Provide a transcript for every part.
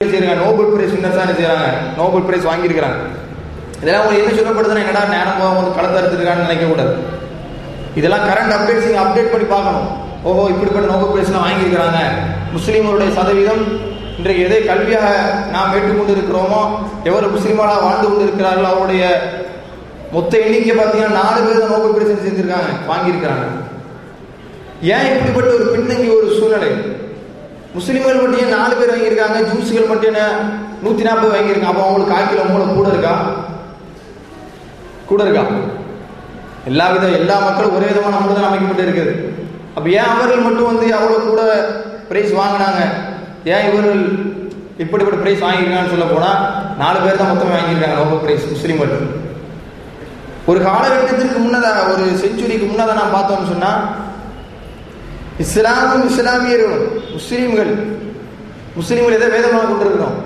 Nobel prize winners தான் செய்யறாங்க, Nobel prize வாங்கியிருக்கிறாங்க. இதெல்லாம் உங்களுக்கு என்ன சொல்லப்படுதுன்னா, என்னடா நேரம் போக வந்து களத்தை எடுத்துருக்கான்னு நினைக்க கூடாது. இதெல்லாம் கரண்ட் அப்டேட்ஸ் நீங்கள் அப்டேட் பண்ணி பார்க்கணும். ஓஹோ, இப்படிப்பட்ட நோபல் பிரைஸ்லாம் வாங்கியிருக்கிறாங்க. முஸ்லீம்களுடைய சதவீதம் இன்றைக்கு எதை கல்வியாக நாம் ஏற்றுக்கொண்டு இருக்கிறோமோ, எவர் முஸ்லீம்களாக வாழ்ந்து கொண்டு இருக்கிறார்களோ அவருடைய மொத்த எண்ணிக்கை பார்த்தீங்கன்னா 4 பேர் தான் நோபல் பிரைஸ் செஞ்சிருக்காங்க, வாங்கியிருக்கிறாங்க. ஏன் இப்படிப்பட்ட ஒரு பின்னங்கி ஒரு சூழ்நிலை? முஸ்லீம்கள் மட்டும் ஏன் 4 பேர் வாங்கியிருக்காங்க, ஜூஸ்கள் மட்டும் என்ன 140 வாங்கியிருக்காங்க? அப்போ அவங்களுக்கு காக்கில உங்களுக்கு கூட இருக்கா? கூட இருக்கா? எல்லா மக்களும் ஒரே விதமான முறைதான் அமைக்கப்பட்டு இருக்குது. அப்போ ஏன் அவர்கள் மட்டும் வந்து அவ்வளோ கூட பிரைஸ் வாங்கினாங்க? ஏன் இவர்கள் இப்படிப்பட்ட பிரைஸ் வாங்கியிருக்காங்கன்னு சொல்ல போனால் 4 பேர் தான் மொத்தமாக வாங்கியிருக்காங்க நோபல் பிரைஸ் முஸ்லீம்கள். ஒரு காலகட்டத்திற்கு முன்னதாக, ஒரு செஞ்சுரிக்கு முன்னதாக நான் பார்த்தோம்னு சொன்னால், இஸ்லாமும் இஸ்லாமியர்களும் முஸ்லீம்கள் எதை வேதமாக கொண்டிருக்கிறோம்?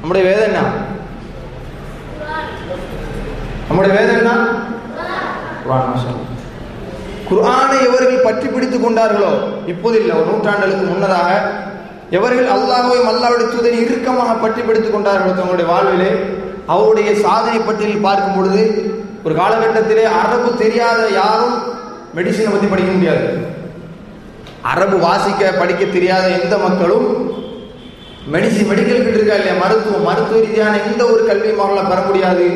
நம்முடைய வேதம் என்ன? நம்முடைய வேதம் என்ன? குர்ஆனை எவர்கள் பற்றி பிடித்துக் கொண்டார்களோ, இப்போது இல்லை, ஒரு நூற்றாண்டுகளுக்கு முன்னதாக எவர்கள் அல்லாஹ்வையும் அல்லாஹ்வுடைய தூதரை இறுக்கமாக பற்றி பிடித்துக் கொண்டார்களோ தங்களுடைய வாழ்விலே, அவருடைய சாதனை பட்டியலில் பார்க்கும் பொழுது ஒரு காலகட்டத்திலே அரபு தெரியாத யாரும் மெடிசினை பற்றி படிக்க முடியாது. அரபு வாசிக்க படிக்க தெரியாத எந்த மக்களும் மெடிக்கல் கிட்ட இருக்கா இல்லையா, மருத்துவ ரீதியான எந்த ஒரு கல்வி மாறலாம் பெற முடியாது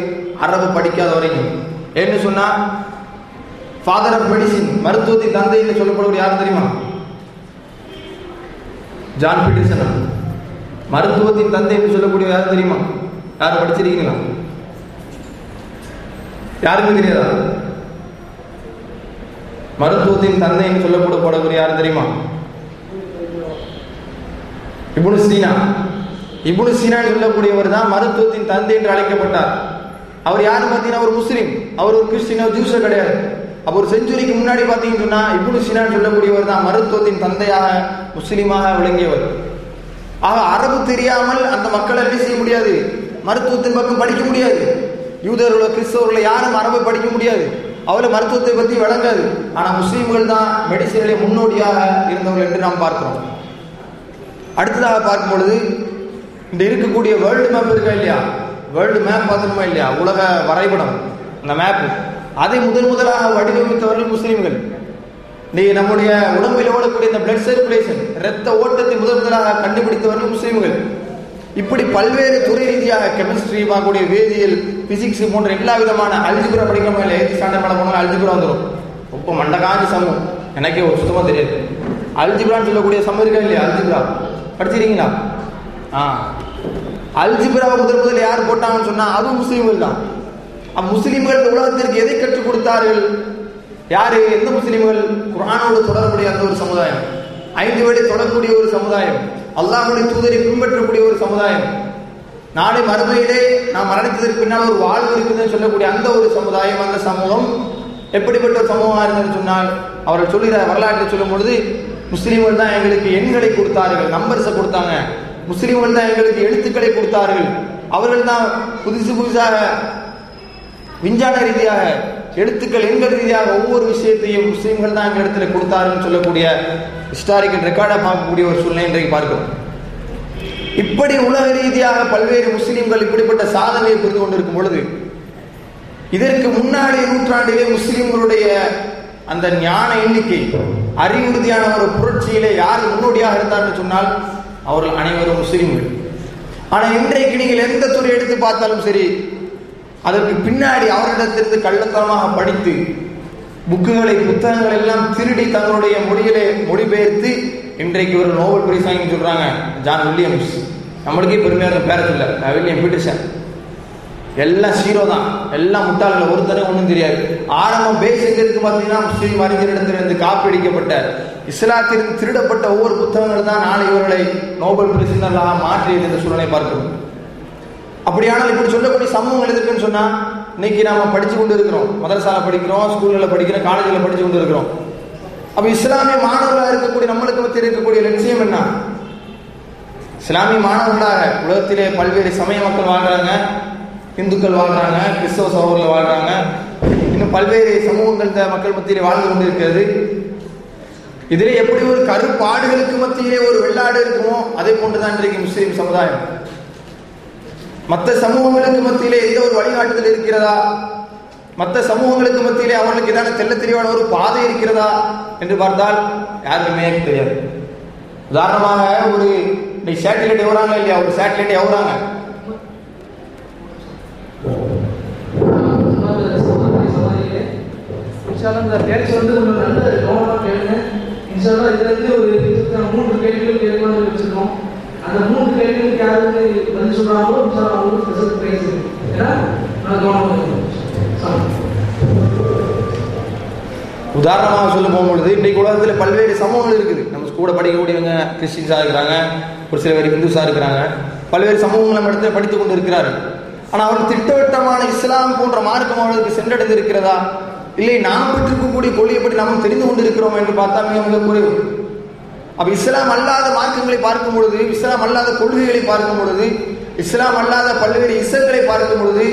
அரபு படிக்காத வரைக்கும். ஏன்னு சொன்னா, ஃபாதர் ஆஃப் மெடிசின், மருத்துவத்தின் தந்தை என்று சொல்லப்படக்கூடிய யாரும் தெரியுமா? John Peterson. மருத்துவத்தின் தந்தை என்று சொல்லக்கூடிய யாரும் தெரியுமா? யாரும் படிச்சிருக்கீங்களா? யாருக்கும் தெரியாதா? மருத்துவத்தின் தந்தை என்று சொல்லப்படக்கூடிய யாரும் தெரியுமா? இப்னு சீனா சொல்லக்கூடியவர் தான் மருத்துவத்தின் தந்தை என்று அழைக்கப்பட்டார். அவர் யாரு பார்த்தீங்கன்னா ஒரு முஸ்லீம், அவர் ஒரு கிறிஸ்டின், ஜூஸோ கிடையாது. அப்போ ஒரு செஞ்சுரிக்கு முன்னாடி பார்த்தீங்கன்னு சொன்னா இப்னு சீனா சொல்லக்கூடியவர் தான் மருத்துவத்தின் தந்தையாக முஸ்லீமாக விளங்கியவர். ஆக அரபு தெரியாமல் அந்த மக்களை என்ன செய்ய முடியாது, மருத்துவத்தின் பக்கம் படிக்க முடியாது. யூதர்களோ கிறிஸ்தவர்களோ யாரும் அரபு படிக்க முடியாது, அவளை மருத்துவத்தை பற்றி விளங்காது. ஆனால் முஸ்லீம்கள் தான் மெடிசினிலே முன்னோடியாக இருந்தவர்கள் என்று நாம் பார்க்கிறோம். அடுத்ததாக பார்க்கும் பொழுது, இந்த இருக்கக்கூடிய வேர்ல்டு மேப் இருக்கா இல்லையா, வேர்ல்டு மேப் பார்த்துருமா இல்லையா, உலக வரைபடம், அந்த மேப், அதை முதலாக வடிவமைத்தவர்கள் முஸ்லீம்கள். நீங்க நம்முடைய உடம்பில் ஓடக்கூடிய இந்த பிளட் சர்க்குலேஷன், இரத்த ஓட்டத்தை முதலாக கண்டுபிடித்தவர்கள் முஸ்லீம்கள். இப்படி பல்வேறு துறை ரீதியாக கெமிஸ்ட்ரி பார்க்கக்கூடிய, வேதியியல், பிசிக்ஸ் போன்ற எல்லா விதமான அல்ஜிப்ரா படிக்காம இல்லை, எய்த் ஸ்டாண்டர்ட் மேலே போனாலும் அல்ஜிப்ரா வந்துடும். ரொம்ப மண்டகாஞ்சி சமம், எனக்கே ஒரு சுத்தமாக தெரியாது. அல்ஜிப்ரான்னு சொல்லக்கூடிய சமம் இருக்கா இல்லையா, அல்ஜிப்ரா படிச்சிருக்கீங்களா? அல்ஜிப்ராவை முதல் யார் போட்டாங்கன்னு சொன்னா அதுவும் முஸ்லீம்கள் தான். முஸ்லீம்கள் உலகத்திற்கு எதை கற்றுக் கொடுத்தார்கள்? யாரு? எந்த முஸ்லீம்கள்? குர்ஆனோடு தொடரக்கூடிய அந்த ஒரு சமுதாயம், 5 வேளை தொடரக்கூடிய ஒரு சமுதாயம், அல்லாஹ்வுடைய தூதரை பின்பற்றக்கூடிய ஒரு சமுதாயம், நாளை மறுமையிலே நாம் மரணித்ததற்கு பின்னால் ஒரு வாழ்வு இருக்குதுன்னு சொல்லக்கூடிய அந்த ஒரு சமுதாயம். அந்த சமூகம் எப்படிப்பட்ட ஒரு சமூகமாக இருந்ததுன்னு சொன்னால், அவர்கள் சொல்லுகிற வரலாற்றை சொல்லும் பொழுது, முஸ்லீம்கள் தான் எங்களுக்கு எண்களை கொடுத்தார்கள், நம்பர்ஸை கொடுத்தாங்க, முஸ்லீம்கள் தான் எங்களுக்கு எழுத்துக்களை கொடுத்தார்கள், அவர்கள் தான் புதுசாக விஞ்ஞான ரீதியாக எழுத்துக்கள் எண்கள் ரீதியாக ஒவ்வொரு விஷயத்தையும் முஸ்லீம்கள் தான் எங்கள் இடத்துல கொடுத்தாருன்னு சொல்லக்கூடிய ஹிஸ்டாரிக்கல் ரெக்கார்டை பார்க்கக்கூடிய ஒரு சூழ்நிலை இன்றைக்கு பார்க்கிறோம். இப்படி உலக ரீதியாக பல்வேறு முஸ்லீம்கள் இப்படிப்பட்ட சாதனையை புரிந்து கொண்டிருக்கும் பொழுது, இதற்கு முன்னாடி நூற்றாண்டிலே முஸ்லீம்களுடைய அந்த ஞான எண்ணிக்கை, அறிவுறுதியான ஒரு புரட்சியிலே யார் முன்னோடியாக இருந்தார்னு சொன்னால் அவர்கள் அனைவரும் முஸ்லீம்கள். ஆனால் இன்றைக்கு நீங்கள் எந்த துறை எடுத்து பார்த்தாலும் சரி, அதற்கு பின்னாடி அவரிடத்திலிருந்து கள்ளத்தனமாக படித்து புத்தகங்கள் எல்லாம் திருடி தங்களுடைய மொழிகளை மொழிபெயர்த்து இன்றைக்கு ஒரு நோபல் பிரைஸ் வாங்கி சொல்றாங்க. ஜான் வில்லியம்ஸ், நம்மளுக்கே பெருமையாக பேர சொல்ல, வில்லியம் பீட்டர்சன், எல்லாம் ஹீரோ தான், எல்லாம் முட்டாள்கள், ஒருத்தனே ஒன்றும் தெரியாது. ஆரம்பம் பேசிக்கிறதுக்கு பார்த்தீங்கன்னா முஸ்லீம் அறிஞரிடத்திலிருந்து காப்பீடிக்கப்பட்ட, இஸ்லாத்திலிருந்து திருடப்பட்ட ஒவ்வொரு புத்தகங்கள் தான் நாளை இவர்களை நோபல் பிரைஸாக மாற்றியது என்ற சூழ்நிலை பார்க்கிறோம். அப்படியானால் இப்படி சொல்லக்கூடிய சமூகம் எதுக்குன்னு சொன்னா, இன்னைக்கு நாம படிச்சு கொண்டு இருக்கிறோம், மதரசால படிக்கிறோம், ஸ்கூல்ல படிக்கிறோம், காலேஜில் படிச்சு கொண்டு இருக்கிறோம். அப்ப இஸ்லாமிய மாணவர்களாக இருக்கக்கூடிய நம்மளுக்கு மத்தியில் இருக்கக்கூடிய லட்சியம் என்ன? இஸ்லாமிய மாணவர்களாக உலகத்திலே பல்வேறு சமய மக்கள் வாழ்றாங்க, இந்துக்கள் வாழ்றாங்க, கிறிஸ்தவ சகோதரர்கள் வாழ்றாங்க, இன்னும் பல்வேறு சமூகங்கள் இந்த மக்கள் மத்தியிலே வாழ்ந்து கொண்டு இருக்கிறது. இதிலே எப்படி ஒரு கருப்பாடுகளுக்கு மத்தியிலே ஒரு வெள்ளாடு இருக்குமோ அதே போன்றுதான் இன்றைக்கு முஸ்லிம் சமுதாயம். மற்ற சமூகங்களுக்கு மத்தியிலே எந்த ஒரு வழிகாட்டுதல் இருக்கிறதா? மற்ற சமூகங்களுக்கு மத்தியிலே அவர்களுக்கு ஏதாவது தெல்ல தெளிவான ஒரு பாதை இருக்கிறதா என்று பார்த்தால் யாருக்குமே தெரியாது. உதாரணமாக ஒரு சேட்டலைட் எவராங்க இல்லையா, ஒரு சேட்டலைட் எவராங்க இந்த பேச்சு வந்து கொஞ்சம் நல்ல கவனமாக கேளுங்க. இன்ஷால்லா இதுல இருந்து ஒரு 3 கேள்விகள் கேட்கணும்னு வச்சிருக்கோம். அந்த 3 கேள்விகளுக்கு யாருக்கு பதில் சொல்றாங்களோ இன்ஷால்லா அவங்களுக்கு ஸ்பெஷல் பிரைஸ் இருக்கு. ஏன்னா நான் கவனமாக இருக்கணும். உதாரணமாக சொல்ல போகும்பொழுது இன்றைக்கு உலகத்தில் பல்வேறு சமூகங்கள் இருக்குது. நம்ம கூட படிக்கக்கூடியவங்க கிறிஸ்டின்ஸாக இருக்கிறாங்க, ஒரு சில பேர் ஹிந்துஸாக இருக்கிறாங்க, பல்வேறு சமூகங்கள் நம்ம இடத்துல படித்துக் கொண்டு இருக்கிறார்கள். ஆனால் அவர்கள் திட்டவட்டமான இஸ்லாம் போன்ற மார்க்கம் அவர்களுக்கு சென்றடைந்து இருக்கிறதா, இல்லை நாம் பெற்றிருக்கக்கூடிய கொள்கையை பற்றி நாம் தெரிந்து கொண்டு இருக்கிறோம் என்று பார்த்தா மிக மிக குறைவு. அப்ப இஸ்லாம் அல்லாத மார்க்கங்களை பார்க்கும் பொழுது, இஸ்லாம் அல்லாத கொள்கைகளை பார்க்கும் பொழுது, இஸ்லாம் அல்லாத பல்வேறு இசங்களை பார்க்கும் பொழுது,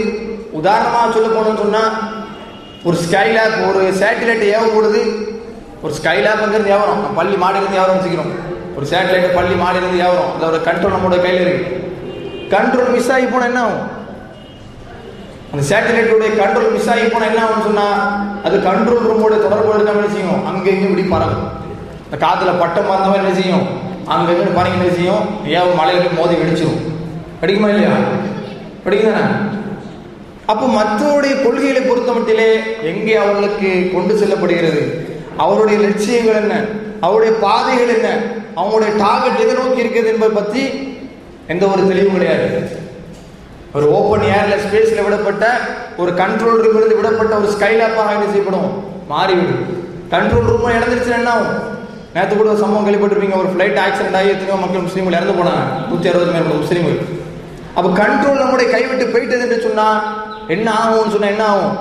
உதாரணமாக சொல்ல போனோம்னு சொன்னா ஒரு ஸ்கைலாப், ஒரு சேட்டலைட் ஏவும் பொழுது, ஒரு ஸ்கைலாப்ங்கிறது ஏவரும் பள்ளி மாடிலிருந்து ஏவரம் வச்சுக்கிறோம். ஒரு சேட்டலைட் பள்ளி மாடிலிருந்து ஏவரும், அதோட கண்ட்ரோல் நம்மளோட கையில் இருக்கு. கண்ட்ரோல் மிஸ் ஆகி போனா என்ன ஆகும்? அந்த சேட்டலைட்டுடைய கண்ட்ரோல் மிஸ் ஆகி போனா என்ன ஆகும்னு சொன்னா அது கண்ட்ரோல் ரூமோட தொடர்பு இருக்காம என்ன செய்யும், அங்கங்க இப்படி பறக்கும். இந்த காத்துல பட்டம் பார்த்தவன் என்ன செய்யும், அங்கங்க பறங்க என்ன செய்யும், ஏன் மலையில மோதி வெடிச்சிடும். படிக்குமா இல்லையா? படிக்குதானே? அப்போ மற்றவருடைய கொள்கைகளை பொறுத்த மட்டிலே எங்கே அவர்களுக்கு கொண்டு செல்லப்படுகிறது, அவருடைய லட்சியங்கள் என்ன, அவருடைய பாதைகள் என்ன, அவங்களுடைய டார்கெட் எதை நோக்கி இருக்கிறது என்பதை பற்றி எந்த ஒரு தெளிவும் கிடையாது. ஒரு ஓப்பன் ஏர்ல ஸ்பேஸ்ல விடப்பட்ட ஒரு கண்ட்ரோல் ரூம் இருந்து விடப்பட்ட ஒரு ஸ்கைலாப்பாக என்ன செய்யப்படும், மாறிவிடும். கண்ட்ரோல் ரூம் இழந்துருச்சுன்னா என்ன ஆகும்? நேற்று கூட ஒரு சம்பவம் கேள்விப்பட்டிருப்பீங்க, ஒரு ஃபிளைட் ஆக்சிடென்ட் ஆகி எத்தனையோ மக்கள் முஸ்லீம்கள் இறந்து போனாங்க, 160 மேற்பட்ட முஸ்லீம்கள். அப்ப கண்ட்ரோல் நம்முடைய கைவிட்டு போயிட்டது என்று சொன்னா என்ன ஆகும்னு சொன்னா என்ன ஆகும்?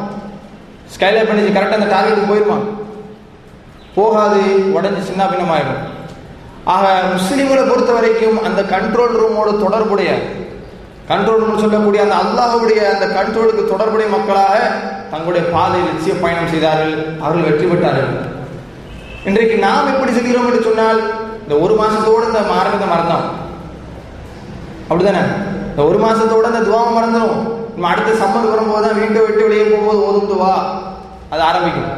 ஸ்கைலாப் பண்ணி கரெக்டாக அந்த டார்கெட்டுக்கு போயிருமா? போகாது, உடஞ்சி சின்ன பின்னமாயிடும். ஆக முஸ்லீம்களை பொறுத்த வரைக்கும் அந்த கண்ட்ரோல் ரூமோடு தொடர்புடைய, கண்ட்ரோல் ரூம் சொல்லக்கூடிய அந்த அல்லாஹ்வுடைய அந்த கண்ட்ரோலுக்கு தொடர்புடைய மக்களாக தங்களுடைய பாதை லட்சிய பயணம் செய்தார்கள், அவர்கள் வெற்றி பெற்றார்கள். இன்றைக்கு நாம் எப்படி செல்கிறோம் என்று சொன்னால் இந்த ஒரு மாசத்தோடு இந்த மார்க்கத்தை மறந்தோம், அப்படிதானே? இந்த ஒரு மாசத்தோட இந்த துவாவை மறந்துடும். நம்ம அடுத்த சம்மர் வரும்போது தான் வீட்டை விட்டு வெளியே போகும்போது ஓதும் துவா அது ஆரம்பிக்கும்.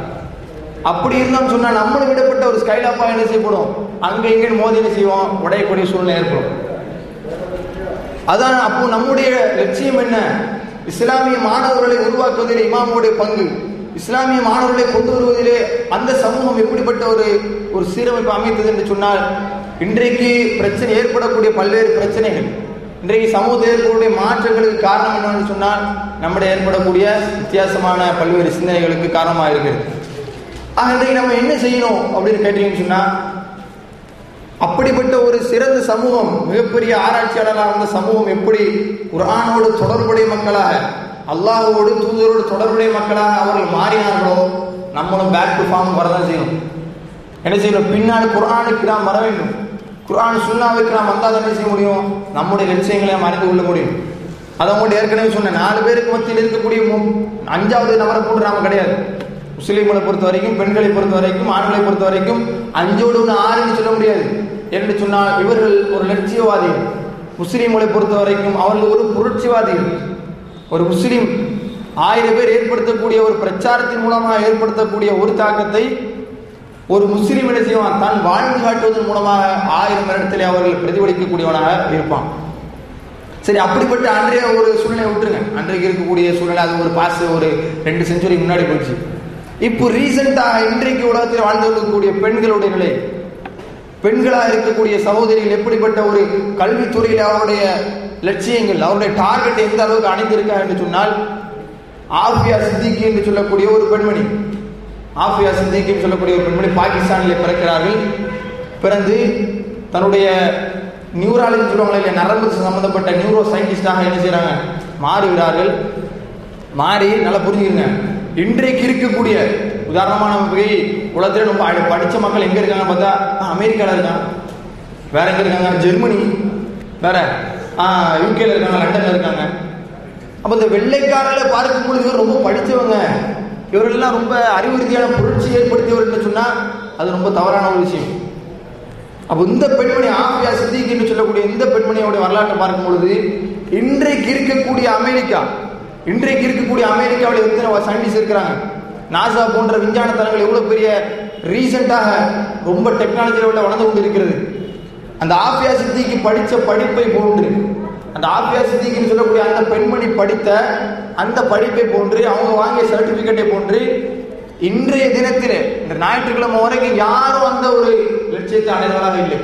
அப்படி இருந்தோம் சொன்னா நம்மளும் விடப்பட்ட ஒரு ஸ்கைலாப்பா என்ன செய்யப்படும், அங்க இங்கே மோதி என்ன செய்வோம், உடையக்கூடிய சூழ்நிலை ஏற்படும். அதான் அப்போ நம்முடைய லட்சியம் என்ன? இஸ்லாமிய மாணவர்களை உருவாக்குவதிலே இமாமுடைய பங்கு, இஸ்லாமிய மாணவர்களை கொண்டு வருவதிலே அந்த சமூகம் எப்படிப்பட்ட ஒரு சீரமைப்பு அமைத்தது என்று சொன்னால், இன்றைக்கு பிரச்சனை ஏற்படக்கூடிய பல்வேறு பிரச்சனைகள், இன்றைக்கு சமூகத்தில் ஏற்படக்கூடிய மாற்றங்களுக்கு காரணம் என்னன்னு சொன்னால் நம்முடைய ஏற்படக்கூடிய வித்தியாசமான பல்வேறு சிந்தனைகளுக்கு காரணமாக இருக்கிறது. இன்றைக்கு நம்ம என்ன செய்யணும் அப்படின்னு கேட்டீங்கன்னு சொன்னா, அப்படிப்பட்ட ஒரு சிறந்த சமூகம், மிகப்பெரிய ஆராய்ச்சியாளராக இருந்த சமூகம் எப்படி குர்ஆனோடு தொடர்புடைய மக்களாக, அல்லாஹ்வோடு தூதரோடு தொடர்புடைய மக்களாக அவர்கள் மாறினார்களோ, நம்மளும் பேக் டு ஃபார்ம் வரதான் செய்யணும். என்ன செய்யணும்? பின்னால் குர்ஆனுக்கு நாம் வர வேண்டும். குர்ஆன் சுன்னாவுக்கு நாம் வந்தால் என்ன செய்ய முடியும்? நம்முடைய லட்சியங்களை நாம் அறிந்து கொள்ள முடியும். அதை உங்கள்கிட்ட ஏற்கனவே சொன்ன 4 பேருக்கு மத்தியில் இருக்கக்கூடிய 5வது நபரை போட்டு நாம கிடையாது. முஸ்லீம்களை பொறுத்த வரைக்கும், பெண்களை பொறுத்த வரைக்கும், ஆண்களை பொறுத்த வரைக்கும் 5ஓடு 6ன்னு சொல்ல முடியாது. என்று சொன்னால் இவர்கள் ஒரு லட்சியவாதிகள். முஸ்லீம்களை பொறுத்த வரைக்கும் அவர்கள் ஒரு புரட்சிவாதிகள். ஒரு முஸ்லீம் 1000 பேர் ஏற்படுத்தக்கூடிய ஒரு பிரச்சாரத்தின் மூலமாக ஏற்படுத்தக்கூடிய ஒரு தாக்கத்தை ஒரு முஸ்லீம் என்ன செய்வான், தான் வாழ்ந்து காட்டுவதன் மூலமாக 1000 இடத்திலே அவர்கள் பிரதிபலிக்கக்கூடியவனாக இருப்பான். சரி, அப்படிப்பட்ட அன்றைய ஒரு சூழ்நிலை விட்டுருங்க. அன்றைக்கு இருக்கக்கூடிய சூழ்நிலை அது ஒரு ஒரு 2 செஞ்சுரி முன்னாடி போயிடுச்சு. இப்போ ரீசெண்டாக இன்றைக்கு உலகத்தில் வாழ்ந்து இருக்கக்கூடிய பெண்களுடைய நிலை, பெண்களாக இருக்கக்கூடிய சகோதரிகள் எப்படிப்பட்ட ஒரு கல்வித்துறையில் அவருடைய லட்சியங்கள், அவருடைய டார்கெட் எந்த அளவுக்கு அணைந்திருக்கா என்று சொன்னால், ஆஃபியா சித்திகி என்று சொல்லக்கூடிய ஒரு பெண்மணி, ஆஃபியா சித்திகி என்று சொல்லக்கூடிய ஒரு பெண்மணி பாகிஸ்தானில் பிறக்கிறார்கள். பிறந்து தன்னுடைய நியூராலஜி சொல்லுவாங்களே இல்லையா, நரம்பு சம்பந்தப்பட்ட நியூரோ சயின்டிஸ்டாக என்ன செய்யறாங்க, மாறுகிறார்கள். மாறி நல்லா புரிஞ்சுக்கிறங்க, இன்றைக்கு இருக்கக்கூடிய உதாரணமாக நம்ம போய் உலகத்தில் ரொம்ப படித்த மக்கள் எங்கே இருக்காங்க பார்த்தா அமெரிக்காவில் இருக்காங்க, வேற எங்கே இருக்காங்க, ஜெர்மனி, வேற யூகேல இருக்காங்க, லண்டனில் இருக்காங்க. அப்போ இந்த வெள்ளைக்காரர்களை பார்க்கும் பொழுது ரொம்ப படித்தவங்க, இவர்கள்லாம் ரொம்ப அறிவுறுதியான புரட்சி ஏற்படுத்தியவர்கள் சொன்னால் அது ரொம்ப தவறான ஒரு விஷயம். அப்போ இந்த பெண்மணி ஆஃபியா சித்திக் என்று சொல்லக்கூடிய இந்த பெண்மணியோட வரலாற்றை பார்க்கும் பொழுது இன்றைக்கு இருக்கக்கூடிய அமெரிக்காவில் எத்தனை சயின்டிஸ்ட் இருக்கிறாங்க, நாசா போன்ற விஞ்ஞான தளங்கள் எவ்வளவு பெரிய ரீசெண்டாக ரொம்ப டெக்னாலஜி வளர்ந்து கொண்டு இருக்கிறது. அந்த ஆஃபியா சித்திக்கு படித்த படிப்பை போன்று, அந்த ஆஃபியா சித்திக்குன்னு சொல்லக்கூடிய அந்த பெண்மணி படித்த அந்த படிப்பை போன்று, அவங்க வாங்கிய சர்டிபிகேட்டை போன்று இன்றைய தினத்தில் இந்த ஞாயிற்றுக்கிழமை வரைக்கும் யாரும் அந்த ஒரு லட்சியத்தை அடைவதாக இல்லை.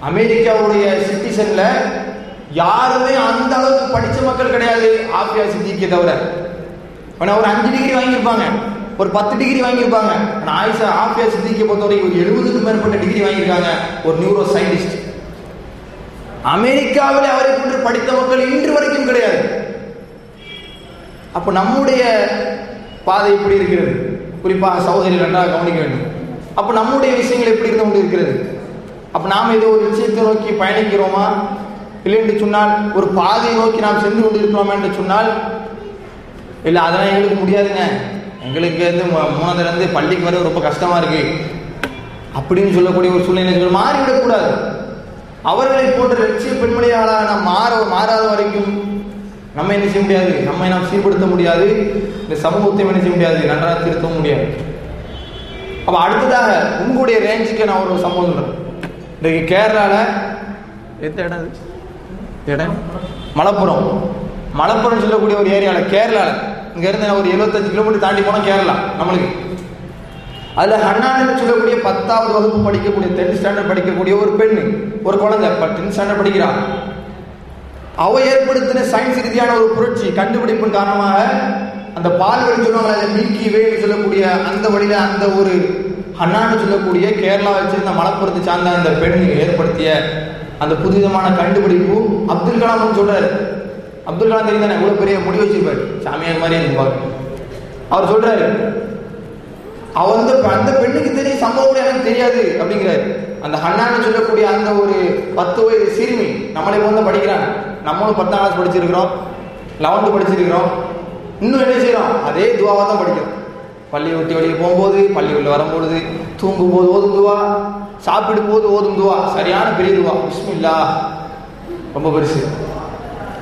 அமெரிக்காவுடைய சிட்டிசன்ல யாருமே அந்த அளவுக்கு படிச்ச மக்கள் கிடையாது ஆஃபியா சித்திக்கை தவிர. ஒரு 5 டிகிரி வாங்கியிருப்பாங்க, ஒரு 10 டிகிரி வாங்கியிருப்பாங்க. ஆயிஷா ஆஃபியா சித்திக்கை பொறுத்தவரைக்கும் 70க்கும் மேற்பட்ட டிகிரி வாங்கியிருக்காங்க. ஒரு நியூரோ சயின்டிஸ்ட். அமெரிக்காவில் அவரை போன்று படித்த மக்கள் இன்று வரைக்கும் கிடையாது. அப்போ நம்முடைய பாதை எப்படி இருக்கிறது? குறிப்பாக சகோதரிகள் நன்றாக கவனிக்க வேண்டும். அப்போ நம்முடைய விஷயங்கள் எப்படி இருந்து கொண்டு இருக்கிறது? அப்போ நாம் ஏதோ ஒரு விஷயத்தை நோக்கி பயணிக்கிறோமா, இல்லை என்று சொன்னால் ஒரு பாதையை நோக்கி நாம் சென்று கொண்டு இருக்கிறோமா என்று சொன்னால், இல்லை அதெல்லாம் எங்களுக்கு முடியாதுங்க, எங்களுக்கு வந்து 3ஆவதுலேருந்து பள்ளிக்கு வர ரொம்ப கஷ்டமா இருக்கு அப்படின்னு சொல்லக்கூடிய ஒரு சூழ்நிலை மாறிவிடக்கூடாது. அவர்களை போன்ற லட்சிய பெண்மணியாளா நாம் மாறாத வரைக்கும் நம்ம என்ன செய்ய முடியாது, நம்மை நாம் சீர்படுத்த முடியாது, இந்த சமூகத்தை என்ன செய்ய முடியாது, நன்றாக திருத்தவும் முடியாது. அப்ப அடுத்ததாக உங்களுடைய ரேஞ்சுக்கு நான் ஒரு சம்பவம் சொல்றேன். இன்றைக்கு கேரளால எந்த இடம் மலப்புரம் சொல்லக்கூடிய ஒரு ஏரியால, கேரளால இங்க இருந்து ஒரு 75 கிலோமீட்டர் தாண்டி போனா கேரளா நம்மளுக்கு. அதுல ஹன்னான்னு சொல்லக்கூடிய 10வது வகுப்பு படிக்கக்கூடிய 10th ஸ்டாண்டர்ட் படிக்கக்கூடிய ஒரு பெண்ணு, ஒரு குழந்தை 10th ஸ்டாண்டர்ட் படிக்கிறான். அவ ஏற்படுத்தின சயின்ஸ் ரீதியான ஒரு புரட்சி கண்டுபிடிப்பின் காரணமாக அந்த பால்வழி சொல்லுவாங்க, மில்கி வே சொல்லக்கூடிய அந்த வழியில அந்த ஒரு ஹன்னான்னு சொல்லக்கூடிய கேரளா வச்சிருந்த மலப்புறத்தை சார்ந்த அந்த பெண் ஏற்படுத்திய அந்த புதுவிதமான கண்டுபிடிப்பு அப்துல் கலாம் சொல்றாரு. அப்துல் கலாம் தெரியும் தானே, எவ்வளவு பெரிய முடி வச்சிருப்பாரு, சாமியார் மாதிரி இருப்பாரு. அவர் சொல்றாரு, அந்த பெண்ணுக்கு தெரியும் சம்பவம் எனக்கு தெரியாது அப்படிங்கிறாரு. அந்த ஹன்னான்னு சொல்லக்கூடிய அந்த ஒரு 10 வயது சிறுமி நம்மளை போல படிக்கிறாங்க. நம்மளும் 10ஆம் கிளாஸ் படிச்சிருக்கிறோம், 11th படிச்சிருக்கிறோம். இன்னும் என்ன செய்யறோம், அதே துவாவை தான் படிக்கிறோம். பள்ளி விட்டு வெளியே போகும்போது, பள்ளி உள்ள வரும்பொழுது, தூங்கும் போது ஓதும் துவா, சாப்பிடும் போது ஓதும் துவா, சரியான பெரிய துவா, பிஸ்மில்லா, ரொம்ப பெருசு.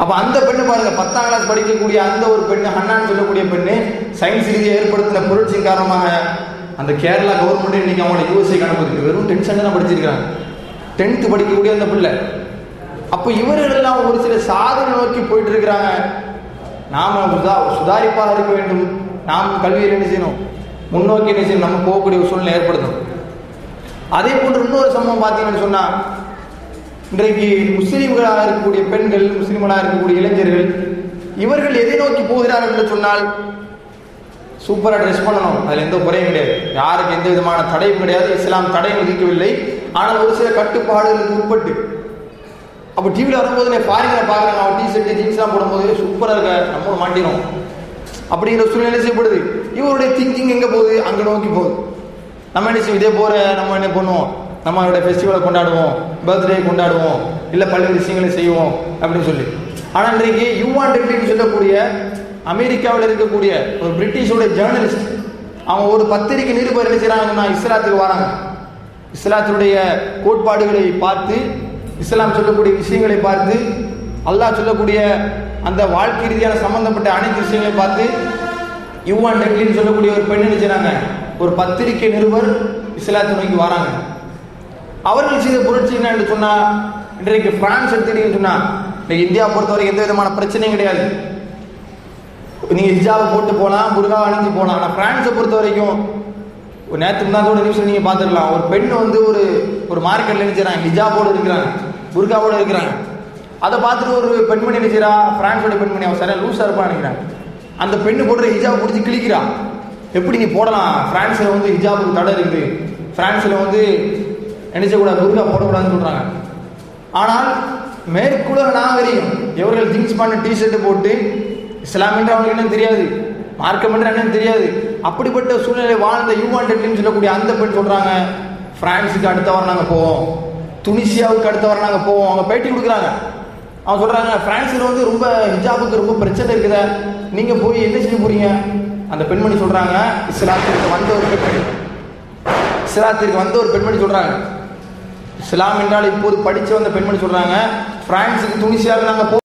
அப்ப அந்த பெண்ணு பாருங்க, 10ஆம் கிளாஸ் படிக்கக்கூடிய அந்த ஒரு பெண்ணு, ஹன்னான்னு சொல்லக்கூடிய பெண்ணு சயின்ஸ் ரீதியாக ஏற்படுத்தின புரட்சியின் காரணமாக அந்த கேரளா கவர்மெண்ட் இன்னைக்கு அவங்களோட யூஎஸ்ஐ அனுப்புறதுக்கு வெறும் 10th ஸ்டாண்டர்ட் தான் படிச்சிருக்காங்க. 10th படிக்கக்கூடிய அந்த பிள்ளை. அப்போ இவர்கள் எல்லாம் ஒரு சில சாதனை நோக்கி போயிட்டு இருக்கிறாங்க. நாம சுதாரிப்பாக இருக்க வேண்டும். நாம் கல்வியில் என்ன செய்யணும், முன்னோக்கி என்ன செய்யணும், நம்ம போகக்கூடிய ஒரு சூழ்நிலை ஏற்படுத்தணும். அதே போன்று இன்னொரு சம்பவம் பார்த்தீங்கன்னு சொன்னா, இன்றைக்கு முஸ்லீம்களாக இருக்கக்கூடிய பெண்கள், முஸ்லீம்களாக இருக்கக்கூடிய இளைஞர்கள், இவர்கள் எதை நோக்கி போகிறார்கள் என்று சொன்னால், சூப்பராக ட்ரெஸ் பண்ணணும், அதில் எந்த குறையும் கிடையாது, யாருக்கு எந்த விதமான தடையும் கிடையாது, இஸ்லாம் தடை விதிக்கவில்லை. ஆனால் ஒரு சில கட்டுப்பாடுகளுக்கு உட்பட்டு. அப்போ டிவியில் வரும்போது ஃபாரின்ல பார்க்குறாங்க, அவன் டிஷர்ட் ஜீன்ஸ்லாம் போடும்போது சூப்பராக இருக்க, நம்மளும் மாட்டிடும் அப்படிங்கிற சூழ்நிலை செய்யப்படுது. இவருடைய திங்கிங் எங்கே போகுது, அங்கே நோக்கி போகுது. நம்ம என்ன செய்வோம், இதே போல நம்ம என்ன பண்ணுவோம், நம்மளோட ஃபெஸ்டிவலை கொண்டாடுவோம், பர்த்டே கொண்டாடுவோம், இல்லை பல்வேறு விஷயங்களை செய்வோம் அப்படின்னு சொல்லி. ஆனால் இன்றைக்கு யுவான் டெக்லின்னு சொல்லக்கூடிய அமெரிக்காவில் இருக்கக்கூடிய ஒரு பிரிட்டிஷோட ஜேர்னலிஸ்ட், அவங்க ஒரு பத்திரிகை நிருபர் என்ன செய்யறாங்கன்னா, இஸ்லாத்துக்கு வராங்க. இஸ்லாத்தினுடைய கோட்பாடுகளை பார்த்து, இஸ்லாம் சொல்லக்கூடிய விஷயங்களை பார்த்து, அல்லாஹ் சொல்லக்கூடிய அந்த வாழ்க்கை ரீதியான சம்பந்தப்பட்ட அனைத்து விஷயங்களை பார்த்து, யுவான் டெக்லின்னு சொல்லக்கூடிய ஒரு பெண் என்ன செய்றாங்க, ஒரு பத்திரிகை நிருபர் இஸ்லாத்தை நோக்கி வராங்க. அவர்கள் செய்த புரட்சி என்ன என்று சொன்னா, இன்றைக்கு பிரான்ஸ் எடுத்துக்கிட்டீங்கன்னு சொன்னா, இன்னைக்கு இந்தியா பொறுத்தவரைக்கும் எந்த விதமான பிரச்சனையும் கிடையாது. நீங்க ஹிஜாபை போட்டு போகலாம், புர்கா அணிஞ்சு போகலாம். ஆனால் பிரான்ஸை பொறுத்த வரைக்கும் நேற்று முன்னாடி நியூஸ் நீங்க பார்த்துக்கலாம், ஒரு பெண் வந்து ஒரு மார்க்கெட்ல நினைச்சாங்க, ஹிஜாபோடு இருக்கிறாங்க, புர்காவோட இருக்கிறாங்க. அதை பார்த்துட்டு ஒரு பெண்மணி நினைச்சா, பிரான்ஸோட பெண்மணி, அவன் சரியா லூஸா இருப்பான்னு நினைக்கிறாங்க. அந்த பெண்ணு போடுற ஹிஜாப் பிடிச்சி கிழிக்கிறான். எப்படி நீ போடலாம், பிரான்ஸ்ல வந்து ஹிஜாபுக்கு தடை இருக்குது, பிரான்ஸ்ல வந்து நினைச்சக்கூடாது, புர்கா போடக்கூடாதுன்னு சொல்றாங்க. ஆனால் மேற்குலக நாகரிகம், இவர்கள் ஜீன்ஸ் பண்ண டிஷர்ட் போட்டு, இஸ்லாம் என்று அவங்களுக்கு என்ன தெரியாது, மார்க்கம் என்று என்னன்னு தெரியாது, அப்படிப்பட்ட சூழ்நிலை வாழ்ந்த யுவான் டெக்லின்னு சொல்லக்கூடிய அந்த பெண் சொல்றாங்க, பிரான்ஸுக்கு அடுத்த வாரம் நாங்கள் போவோம், துனிசியாவுக்கு அடுத்த வாரம் நாங்கள் போவோம். அவங்க பேட்டி கொடுக்குறாங்க. அவங்க சொல்றாங்க, பிரான்ஸ்ல வந்து ரொம்ப ஹிஜாபுக்கு ரொம்ப பிரச்சனை இருக்குதா, நீங்க போய் என்ன செய்ய போறீங்க? அந்த பெண்மணி சொல்றாங்க, இஸ்லாத்துக்கு வந்த ஒரு பெண்மணி, இஸ்லாத்திற்கு வந்த ஒரு பெண்மணி சொல்றாங்க, இஸ்லாம் என்றால் இப்போது படிச்சு வந்த பெண்மணி சொல்றாங்க, பிரான்ஸுக்கு துனிசியாவுக்கு நாங்கள்